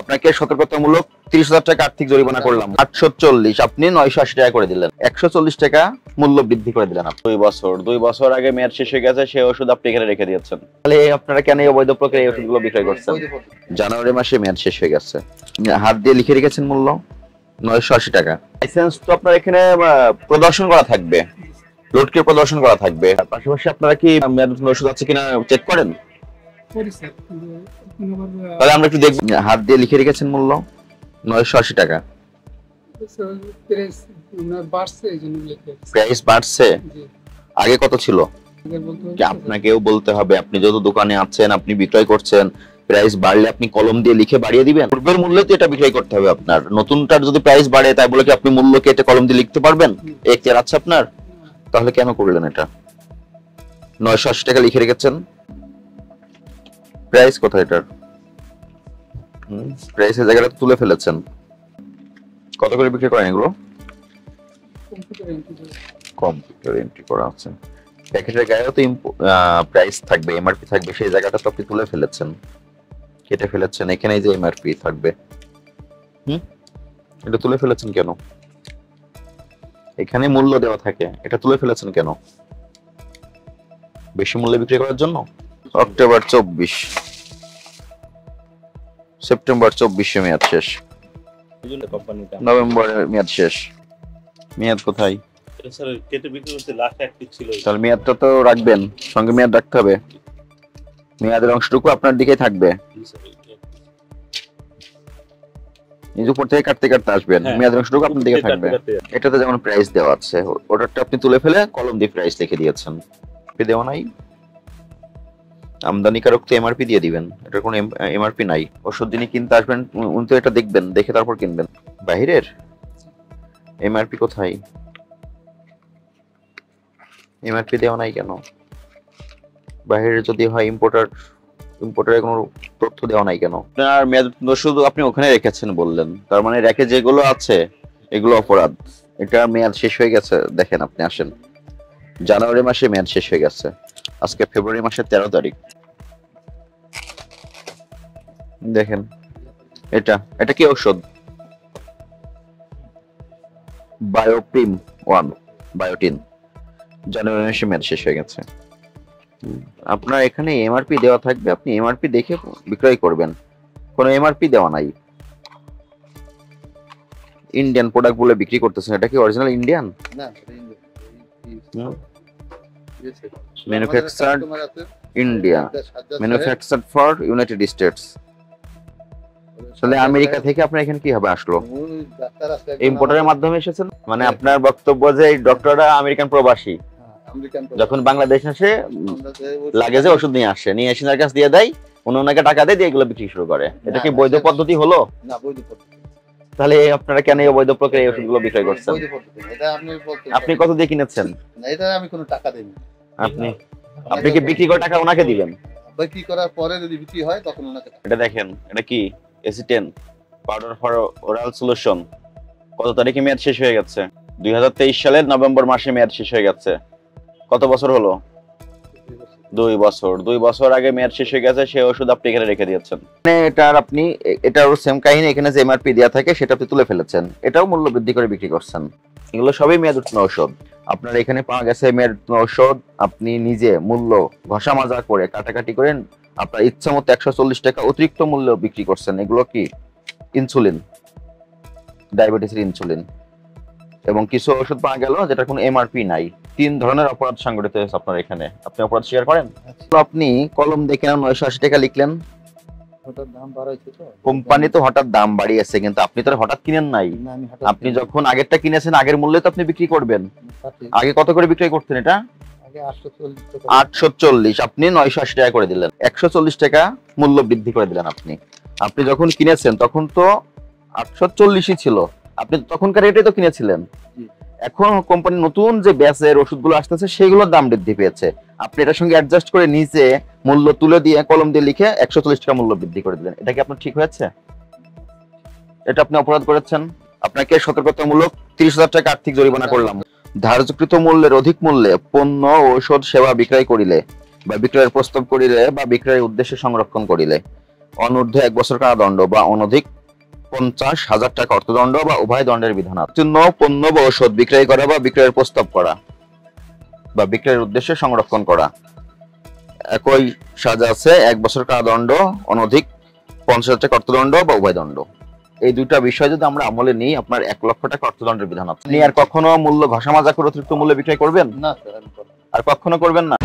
আপনাকে সতর্কতামূলক 30,000 টাকা আর্থিক জরিমানা করলাম। 840 আপনি 980 টাকা করে দিলেন, 140 টাকা মূল্য বৃদ্ধি করে দিলেন। 2 বছর আগে মেয়াদ শেষ হয়ে গেছে, সেই ওষুধ আপনি এখানে রেখে দিয়েছেন। তাহলে আপনারা কেন এই অবৈধ প্রক্রিয়ায় এই ওষুধগুলো বিক্রয় করছেন? জানুয়ারি মাসে মেয়াদ শেষ হয়ে গেছে, হাত দিয়ে লিখে রেখেছেন মূল্য 980 টাকা। লাইসেন্স তো আপনার এখানে প্রদর্শন করা থাকবে, লোডকে প্রদর্শন করা থাকবে। পাশাপাশি আপনারা কি মেয়াদ ওষুধ আছে কিনা চেক করেন? তাহলে আমরা একটু দেখব। হাত দিয়ে লিখে রেখেছেন মূল্য 980 টাকা। প্রাইস বাড়ছে, আগে কত ছিল? আপনাকেও বলতে হবে, আপনি যত দোকানে আছেন, আপনি বিক্রয় করছেন, প্রাইস বাড়লে আপনি কলম দিয়ে লিখে বাড়িয়ে দিবেন? পূর্বের মূল্যে তো এটা বিক্রয় করতে হবে আপনার। নতুনটার যদি প্রাইস বাড়ে তাই বলে কি আপনি মূল্য কেটে কলম দিয়ে লিখতে পারবেন? এখতিয়ার আছে আপনার? তাহলে কেন করলেন এটা? 980 টাকা লিখে রেখেছেন, প্রাইস কোথায় এটার? প্রাইসের জায়গাটা তুলে ফেলেছেন। কত করে বিক্রি করেন এগুলো? কম্পিউটার এন্ট্রি করা আছে। প্যাকেটের গায়েও তো প্রাইস থাকবে, এমআরপি থাকবে, সেই জায়গাটা তো আপনি তুলে ফেলেছেন, কেটে ফেলেছেন। এখানে যে এমআরপি থাকবে, এটা তুলে ফেলেছেন কেন? এখানে মূল্য দেওয়া থাকে, এটা তুলে ফেলেছেন কেন? বেশি মূল্যে বিক্রি করার জন্য? অক্টোবর 24, সেপ্টেম্বর 24 মেয়াদ শেষ, নভেম্বরে মেয়াদ শেষ। মেয়াদ কোথায়? তাহলে মেয়াদটা তো রাখবেন, সঙ্গে মেয়াদ রাখতে হবে। মেয়াদের অংশটুকু আপনার দিকেই থাকবে, নিজে উপর থেকে কাটতে কাটতে আসবেন, মেয়াদের অংশটুকু আপনার দিকে থাকবে। এটাতে যেমন প্রাইস দেওয়া আছে, ওটারটা আপনি তুলে ফেলে কলম দিয়ে প্রাইস লিখে দিয়েছেন। দেওয়া নাই, আমদানিকারক তো এমআরপি দিয়ে দিবেন, এটার কোনো এমআরপি নাই। ওষুধ যিনি কিনতে আসবেন উনি তো এটা দেখবেন, দেখে তারপর কিনবেন। বাহিরের এমআরপি কোথায়? এমআরপি দেওয়া নাই কেন? বাহিরে যদি হয় ইম্পোর্টারের কোনো তথ্য দেওয়া নাই কেন? আপনার মেয়াদ ওষুধ আপনি ওখানে রেখেছেন বললেন, তার মানে রেখে যেগুলো আছে এগুলো অপরাধ। এটা মেয়াদ শেষ হয়ে গেছে। দেখেন, আপনি আসেন, জানুয়ারি মাসে মেয়াদ শেষ হয়ে গেছে, আজকে ফেব্রুয়ারি মাসের 13 তারিখ। দেখেন, এটা কি ওষুধ? বায়োপ্রিম 1 বায়োটিন, জানুয়ারি মাসে মেয়াদ শেষ হয়ে গেছে। আপনার এখানে এমআরপি দেওয়া থাকবে, আপনি এমআরপি দেখে বিক্রয় করবেন। কোনো এমআরপি দেওয়া নাই। ইন্ডিয়ান প্রোডাক্ট বলে বিক্রি করতেছেন, এটা কি অরিজিনাল ইন্ডিয়ান? না, manufactured India, manufactured for United states. তাহলে আমেরিকা থেকে আপনার এখানে কিভাবে আসলো? ইম্পোর্টারের মাধ্যমে এসেছেন? মানে আপনার বক্তব্য যে এই ডক্টররা আমেরিকান প্রবাসী, যখন বাংলাদেশ আসে লাগেজে ওষুধ নিয়ে আসে, নিয়ে এসে তার কাছে দিয়ে দেয়, ওনাকে টাকা দিয়ে এগুলো বিক্রি শুরু করে। এটা কি বৈধ পদ্ধতি হলো? না, বৈধ পদ্ধতি। তাহলে আপনারা কেন এই অবৈধ প্রক্রিয়ায় ওষুধগুলো বিক্রয় করছেন? আপনি কত দিয়ে কিনেছেন? না, এটা আমি কোনো টাকা দেইনি। আপনি কি বিক্রি করে টাকা ওনাকে দিবেন? বিক্রি করার পরে যদি বিক্রি হয় তখন ওনাকে। এটা দেখেন, এটা কি এসিটেন পাউডার ফর ওরাল সলিউশন। কত তারিখে মেয়াদ শেষ হয়ে গেছে? 2023 সালের নভেম্বর মাসে মেয়াদ শেষ হয়ে গেছে। কত বছর হলো? 2 বছর আগে মেয়াদ শেষ হয়ে গেছে, সেই ওষুধ আপনি এখানে রেখে দিয়েছেন। এটারও সেম কাহিনী, এখানে যে এমআরপি দেওয়া থাকে সেটা আপনি তুলে ফেলেছেন, এটাও মূল্য বৃদ্ধি করে বিক্রি করছেন। এগুলো সবই মেয়াদ উত্তীর্ণ ঔষধ। আপনার এখানে পাওয়া গেছে মেয়াদ উত্তীর্ণ ঔষধ, আপনি নিজে মূল্য ঘষা মাজা করে কাটাকাটি করেন, আপনার ইচ্ছা মতো 140 টাকা অতিরিক্ত মূল্য বিক্রি করছেন। এগুলো কি ইনসুলিন, ডায়াবেটিসের ইনসুলিন, এবং কিছু ওষুধ পাওয়া গেল যেটা কোনো এমআরপি নাই। 3 ধরনের অপরাধ সংগঠিত হয়েছে আপনার এখানে। আপনি অপরাধ স্বীকার করেন? আপনি কলম দেখে 980 টাকা লিখলেন, হঠাৎ দাম বাড়াইছে তো কোম্পানি তো হঠাৎ দাম বাড়িয়েছে, কিন্তু আপনি তো হঠাৎ কিনেন নাই। আপনি যখন আগেরটা কিনেছেন আগের মূল্যে তো আপনি বিক্রি করবেন। আগে কত করে বিক্রি করতেন এটা? আগে 840, আপনি 980 টাকা করে দিলেন, 140 টাকা মূল্য বৃদ্ধি করে দিলেন। আপনি যখন কিনেছেন তখন তো 840ই ছিল, আপনি তখনকার রেটে তো কিনেছিলেন। এখন কোম্পানি নতুন যে ব্যাচের ওষুধগুলো আসতেছে সেগুলোর দাম বৃদ্ধি পেয়েছে, আপনি এটার সঙ্গে অ্যাডজাস্ট করে নিচে মূল্য তুলে দিয়ে কলম দিয়ে লিখে 140 টাকা মূল্য বৃদ্ধি করে দিলেন। এটা কি আপনার ঠিক হয়েছে? এটা আপনি অপরাধ করেছেন। আপনাকে সতর্কতামূলক 30,000 টাকা আর্থিক জরিমানা করলাম। ধার্যকৃত মূল্যের অধিক মূল্যে পণ্য, ঔষধ, সেবা বিক্রয় করিলে বা বিক্রয়ের প্রস্তাব করিলে বা বিক্রয়ের উদ্দেশ্যে সংরক্ষণ করিলে অনূর্ধ্ব 1 বছর কারাদণ্ড বা অনধিক 50,000 টাকা অর্থদণ্ড বা উভয় দণ্ডের বিধান আছে। চিহ্ন পণ্য বা ঔষধ বিক্রয় করা বা বিক্রয়ের প্রস্তাব করা বা বিক্রয়ের উদ্দেশ্যে সংরক্ষণ করা, একই সাজা আছে 1 বছর কারাদণ্ড, অনধিক 50,000 টাকা অর্থদণ্ড বা উভয় দণ্ড। এই দুইটা বিষয় যদি আমরা আমলে নিই, আপনার 1 লক্ষ টাকা অর্থদণ্ডের বিধান আছে। আপনি আর কখনো মূল্য ঘষা মাজা করে অতিরিক্ত মূল্যে বিক্রয় করবেন? না স্যার, আমি করবো না। আর কখনো করবেন না?